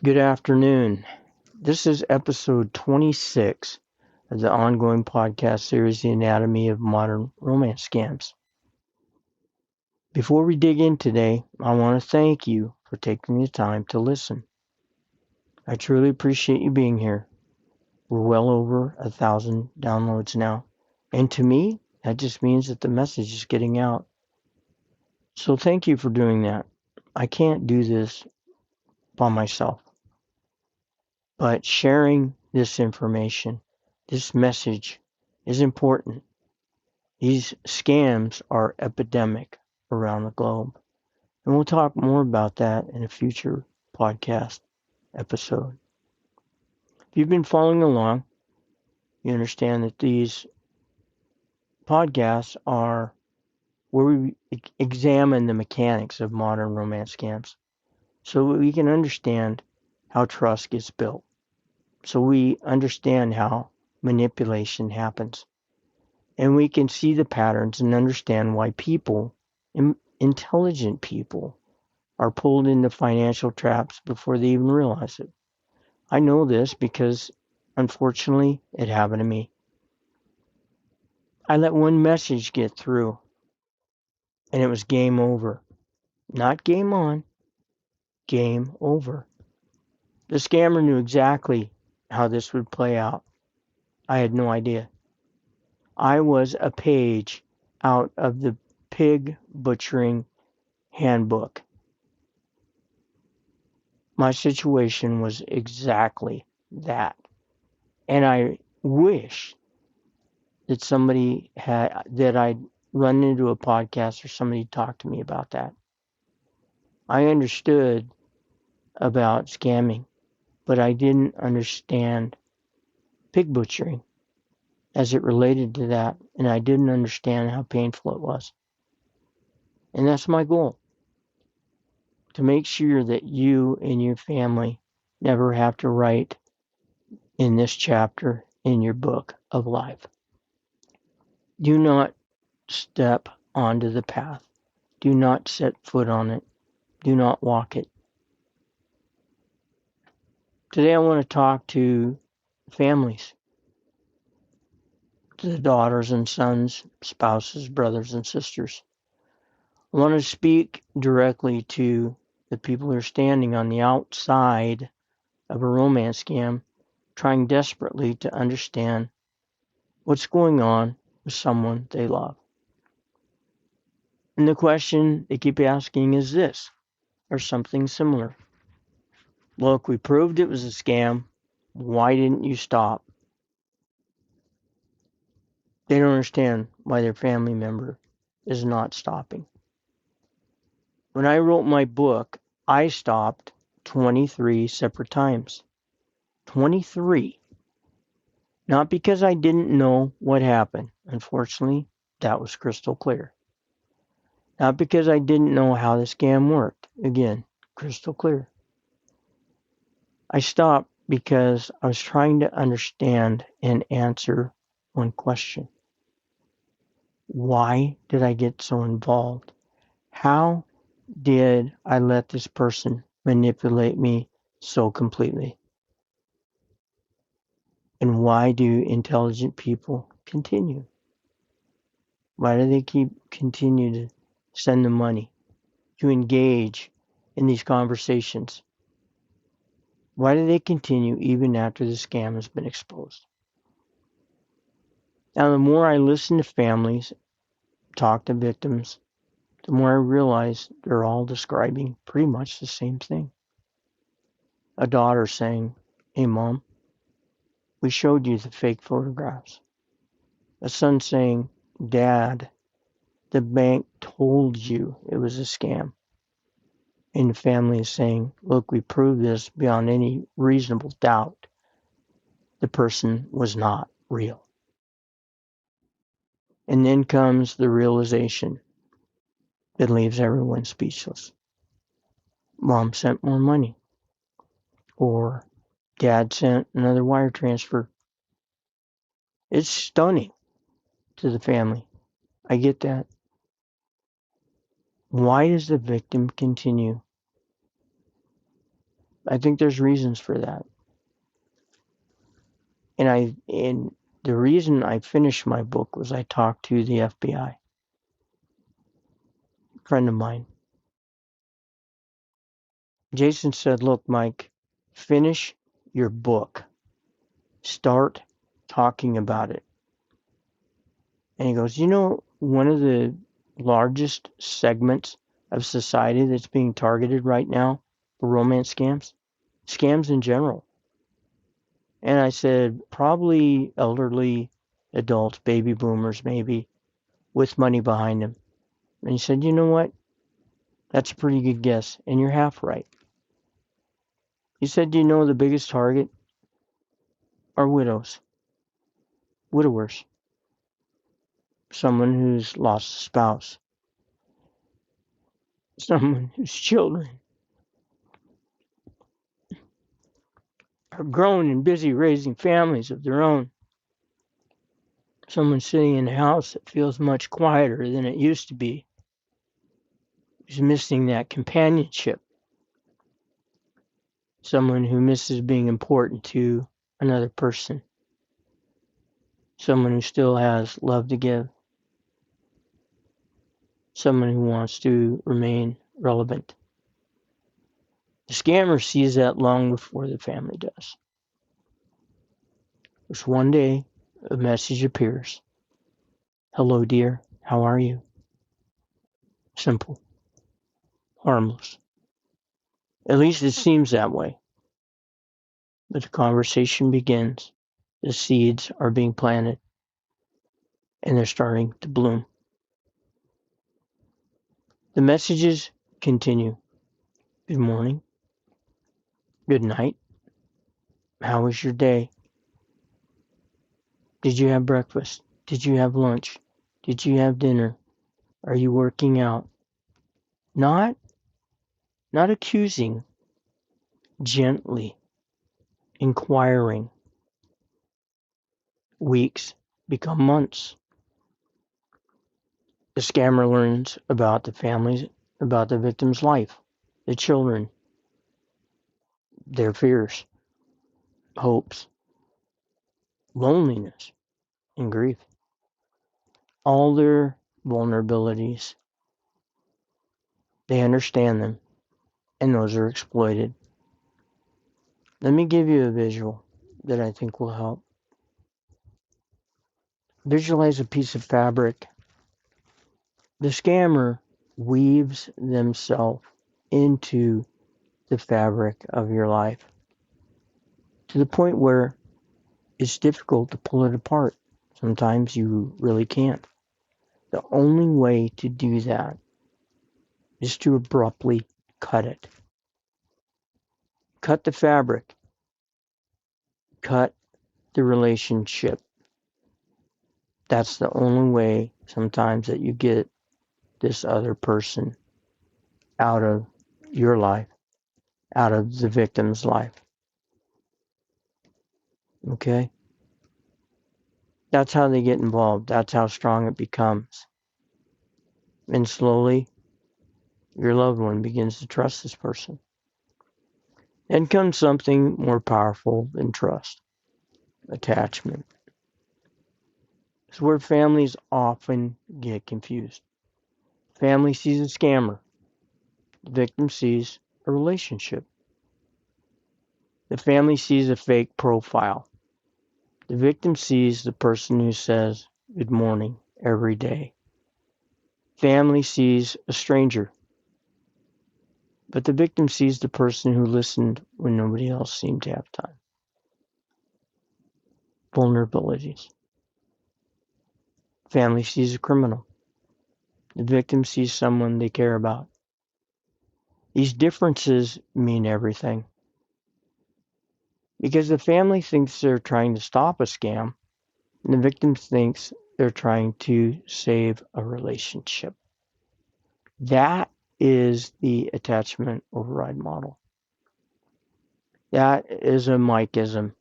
Good afternoon. This is episode 26 of the ongoing podcast series, The Anatomy of Modern Romance Scams. Before we dig in today, I want to thank you for taking the time to listen. I truly appreciate you being here. We're well over 1,000 downloads now, and to me, that just means that the message is getting out. So thank you for doing that. I can't do this by myself, but sharing this information, this message, is important. These scams are epidemic around the globe, and we'll talk more about that in a future podcast episode. If you've been following along, you understand that these podcasts are where we examine the mechanics of modern romance scams so we can understand how trust gets built, so we understand how manipulation happens, and we can see the patterns and understand why people, intelligent people, are pulled into financial traps before they even realize it. I know this because, unfortunately, it happened to me. I let one message get through, and it was game over. Not game on, game over. The scammer knew exactly how this would play out. I had no idea. I was a page out of the pig butchering handbook. My situation was exactly that. And I wish that I'd run into a podcast or somebody talked to me about that. I understood about scamming, but I didn't understand pig butchering as it related to that, and I didn't understand how painful it was. And that's my goal, to make sure that you and your family never have to write in this chapter in your book of life. Do not step onto the path. Do not set foot on it. Do not walk it. Today I want to talk to families, to the daughters and sons, spouses, brothers and sisters. I want to speak directly to the people who are standing on the outside of a romance scam, trying desperately to understand what's going on with someone they love. And the question they keep asking is this, or something similar. Look, we proved it was a scam. Why didn't you stop? They don't understand why their family member is not stopping. When I wrote my book, I stopped 23 separate times. 23. Not because I didn't know what happened. Unfortunately, that was crystal clear. Not because I didn't know how the scam worked. Again, crystal clear. I stopped because I was trying to understand and answer one question. Why did I get so involved? How did I let this person manipulate me so completely? And why do intelligent people continue? Why do they continue to send the money, to engage in these conversations? Why do they continue even after the scam has been exposed? Now, the more I listen to families, talk to victims, the more I realize they're all describing pretty much the same thing. A daughter saying, "Hey, Mom, we showed you the fake photographs." A son saying, "Dad, the bank told you it was a scam." And the family is saying, "Look, we proved this beyond any reasonable doubt. The person was not real." And then comes the realization that leaves everyone speechless. Mom sent more money, or Dad sent another wire transfer. It's stunning to the family. I get that. Why does the victim continue? I think there's reasons for that. And the reason I finished my book was I talked to the FBI, a friend of mine. Jason said, "Look, Mike, finish your book. Start talking about it." And he goes, one of the largest segments of society that's being targeted right now for romance scams in general. And I said, probably elderly adults, baby boomers maybe, with money behind them. And he said, "You know what? That's a pretty good guess, and you're half right." He said, "The biggest target are widowers, someone who's lost a spouse, someone whose children are grown and busy raising families of their own, someone sitting in a house that feels much quieter than it used to be, who's missing that companionship, someone who misses being important to another person, someone who still has love to give, someone who wants to remain relevant." The scammer sees that long before the family does. There's one day a message appears. "Hello, dear. How are you?" Simple. Harmless. At least it seems that way. But the conversation begins. The seeds are being planted, and they're starting to bloom. The messages continue. Good morning. Good night. How was your day? Did you have breakfast? Did you have lunch? Did you have dinner? Are you working out? Not accusing, gently inquiring. Weeks become months. The scammer learns about the families, about the victim's life, the children, their fears, hopes, loneliness, and grief. All their vulnerabilities. They understand them, and those are exploited. Let me give you a visual that I think will help. Visualize a piece of fabric. The scammer weaves themselves into the fabric of your life to the point where it's difficult to pull it apart. Sometimes you really can't. The only way to do that is to abruptly cut it. Cut the fabric. Cut the relationship. That's the only way sometimes that you get this other person out of your life, out of the victim's life. Okay? That's how they get involved. That's how strong it becomes. And slowly, your loved one begins to trust this person. Then comes something more powerful than trust. Attachment. It's where families often get confused. Family sees a scammer. The victim sees a relationship. The family sees a fake profile. The victim sees the person who says good morning every day. Family sees a stranger. But the victim sees the person who listened when nobody else seemed to have time. Vulnerabilities. Family sees a criminal. The victim sees someone they care about. These differences mean everything. Because the family thinks they're trying to stop a scam, and the victim thinks they're trying to save a relationship. That is the attachment override model. That is a Mikeism.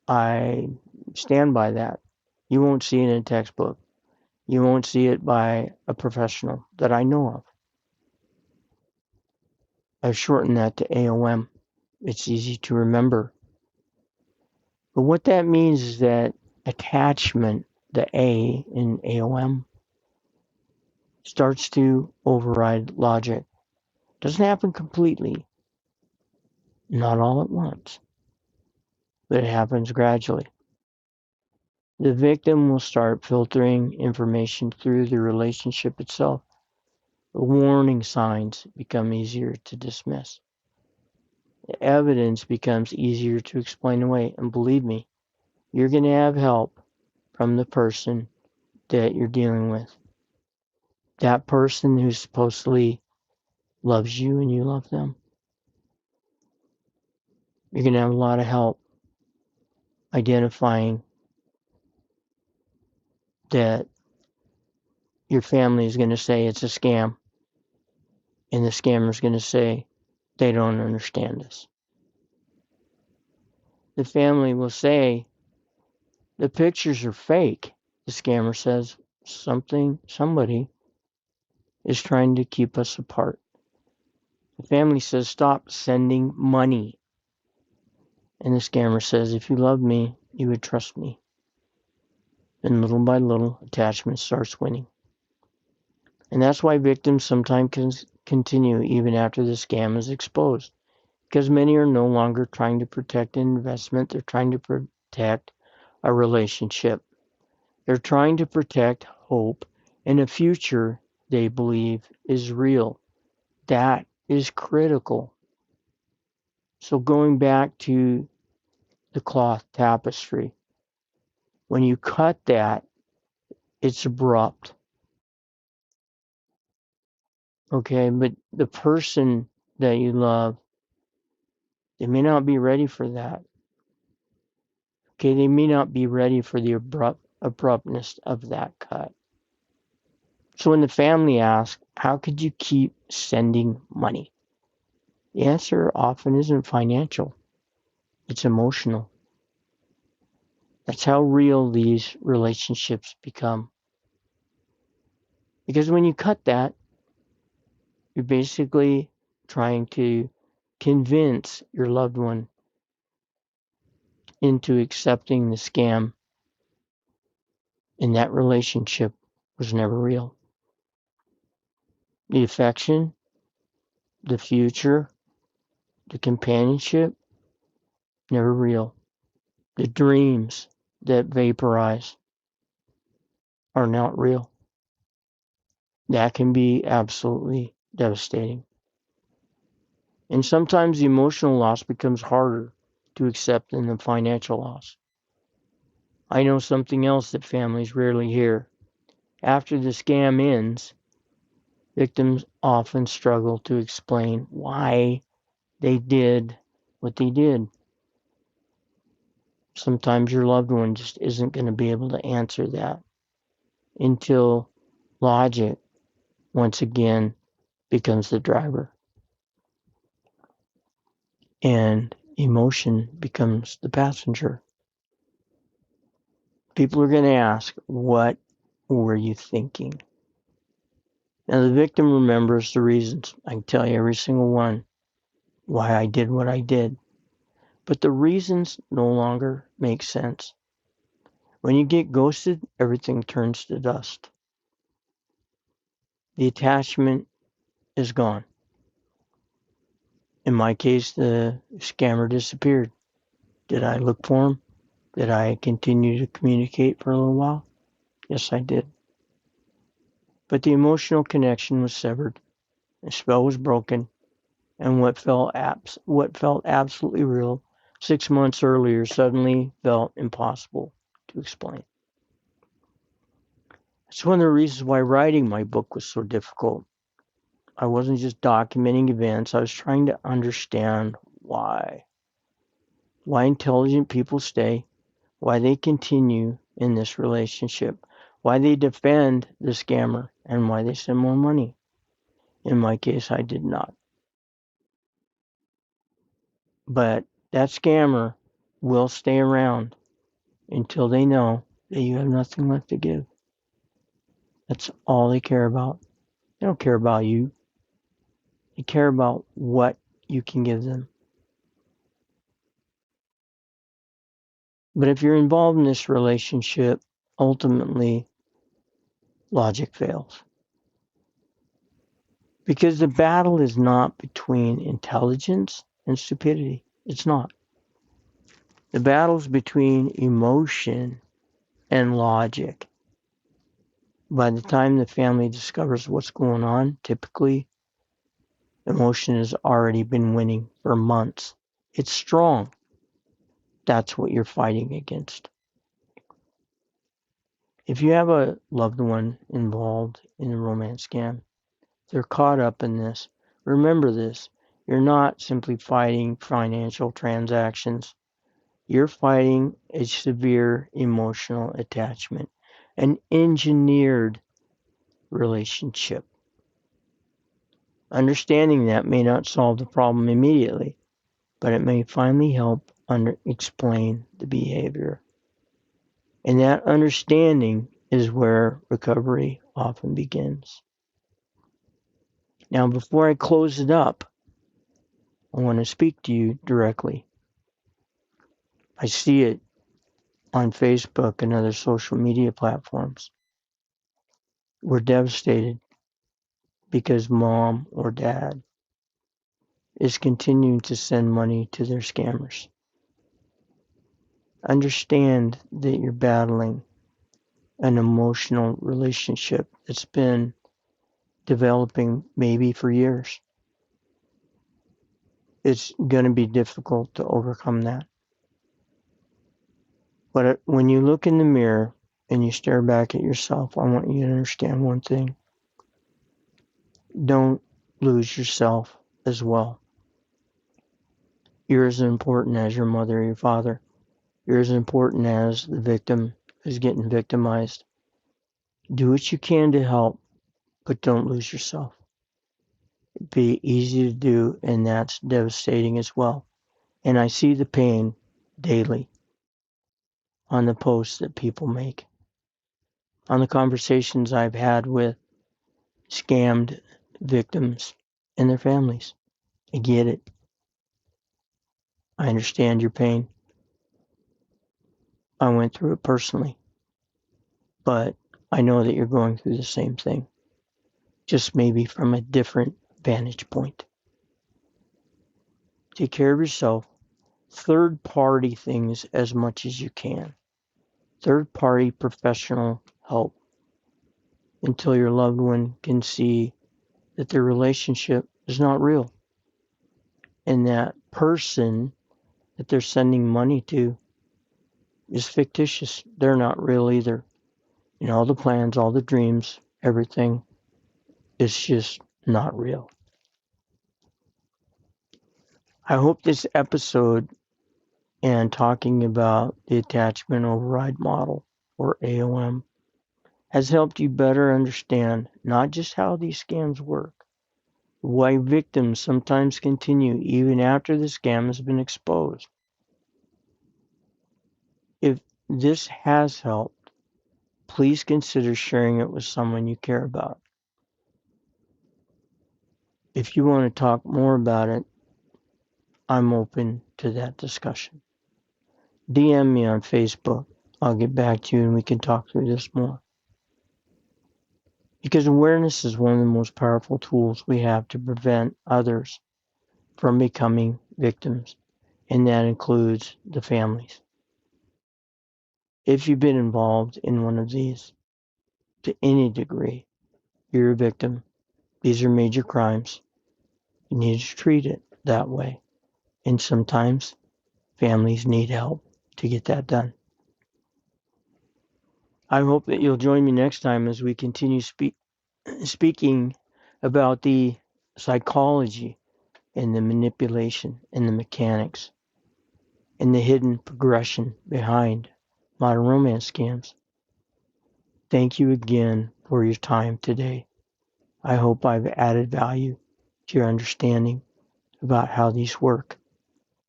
I stand by that. You won't see it in a textbook. You won't see it by a professional that I know of. I've shortened that to AOM. It's easy to remember. But what that means is that attachment, the A in AOM, starts to override logic. Doesn't happen completely, not all at once, but it happens gradually. The victim will start filtering information through the relationship itself. The warning signs become easier to dismiss. The evidence becomes easier to explain away. And believe me, you're going to have help from the person that you're dealing with. That person who supposedly loves you and you love them. You're going to have a lot of help identifying that your family is going to say it's a scam, and the scammer is going to say they don't understand us. The family will say the pictures are fake. The scammer says somebody is trying to keep us apart. The family says stop sending money. And the scammer says if you love me, you would trust me. And little by little, attachment starts winning. And that's why victims sometimes continue even after the scam is exposed. Because many are no longer trying to protect an investment, they're trying to protect a relationship. They're trying to protect hope and a future they believe is real. That is critical. So going back to the cloth tapestry, when you cut that, it's abrupt. Okay, but the person that you love, they may not be ready for that. Okay, they may not be ready for the abruptness of that cut. So when the family asks, how could you keep sending money? The answer often isn't financial. It's emotional. That's how real these relationships become. Because when you cut that, you're basically trying to convince your loved one into accepting the scam, and that relationship was never real. The affection, the future, the companionship, never real. The dreams that vaporize are not real. That can be absolutely devastating. And sometimes the emotional loss becomes harder to accept than the financial loss. I know something else that families rarely hear. After the scam ends, victims often struggle to explain why they did what they did. Sometimes your loved one just isn't going to be able to answer that until logic, once again, becomes the driver and emotion becomes the passenger. People are going to ask, what were you thinking? Now, the victim remembers the reasons. I can tell you every single one why I did what I did. But the reasons no longer make sense. When you get ghosted, everything turns to dust. The attachment is gone. In my case, the scammer disappeared. Did I look for him? Did I continue to communicate for a little while? Yes, I did. But the emotional connection was severed. The spell was broken, and what felt absolutely real 6 months earlier suddenly felt impossible to explain. It's one of the reasons why writing my book was so difficult. I wasn't just documenting events, I was trying to understand why. Why intelligent people stay, why they continue in this relationship, why they defend the scammer, and why they send more money. In my case, I did not. But that scammer will stay around until they know that you have nothing left to give. That's all they care about. They don't care about you. They care about what you can give them. But if you're involved in this relationship, ultimately, logic fails. Because the battle is not between intelligence and stupidity. It's not. The battle is between emotion and logic. By the time the family discovers what's going on, typically, emotion has already been winning for months. It's strong. That's what you're fighting against. If you have a loved one involved in a romance scam, they're caught up in this. Remember this. You're not simply fighting financial transactions. You're fighting a severe emotional attachment, an engineered relationship. Understanding that may not solve the problem immediately, but it may finally help explain the behavior. And that understanding is where recovery often begins. Now, before I close it up, I want to speak to you directly. I see it on Facebook and other social media platforms. We're devastated because mom or dad is continuing to send money to their scammers. Understand that you're battling an emotional relationship that's been developing maybe for years. It's going to be difficult to overcome that. But when you look in the mirror and you stare back at yourself, I want you to understand one thing. Don't lose yourself as well. You're as important as your mother or your father. You're as important as the victim who's getting victimized. Do what you can to help, but don't lose yourself. It'd be easy to do, and that's devastating as well. And I see the pain daily on the posts that people make, on the conversations I've had with scammed victims and their families. I get it. I understand your pain. I went through it personally. But I know that you're going through the same thing, just maybe from a different vantage point. Take care of yourself. Third-party things as much as you can. Third-party professional help until your loved one can see that their relationship is not real. And that person that they're sending money to is fictitious. They're not real either. You know, all the plans, all the dreams, everything is just not real. I hope this episode and talking about the attachment override model, or AOM, has helped you better understand not just how these scams work, why victims sometimes continue even after the scam has been exposed. If this has helped, please consider sharing it with someone you care about. If you want to talk more about it, I'm open to that discussion. DM me on Facebook. I'll get back to you and we can talk through this more. Because awareness is one of the most powerful tools we have to prevent others from becoming victims, and that includes the families. If you've been involved in one of these to any degree, you're a victim. These are major crimes. You need to treat it that way. And sometimes families need help to get that done. I hope that you'll join me next time as we continue speaking about the psychology and the manipulation and the mechanics and the hidden progression behind modern romance scams. Thank you again for your time today. I hope I've added value to your understanding about how these work,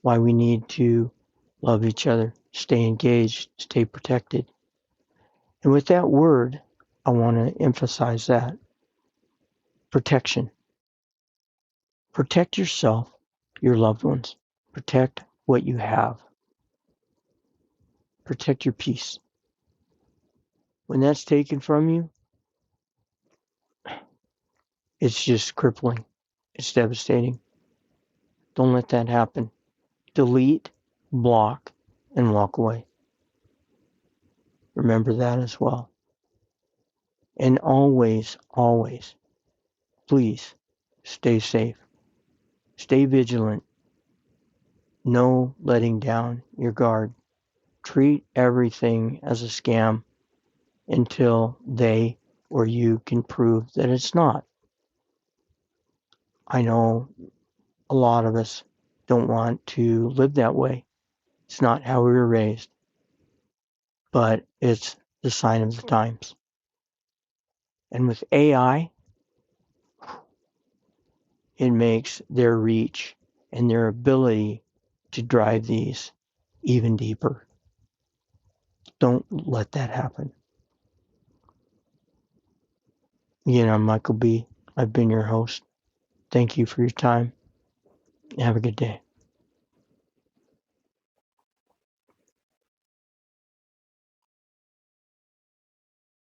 why we need to love each other, stay engaged, stay protected. And with that word, I want to emphasize that. Protection. Protect yourself, your loved ones. Protect what you have. protect your peace. When that's taken from you, it's just crippling. It's devastating. Don't let that happen. Delete, block, and walk away. Remember that as well. And always, always, please stay safe. Stay vigilant. No letting down your guard. Treat everything as a scam until they or you can prove that it's not. I know a lot of us don't want to live that way. It's not how we were raised, but it's the sign of the times. And with AI, it makes their reach and their ability to drive these even deeper. Don't let that happen. Again, I'm Michael B. I've been your host. Thank you for your time. Have a good day.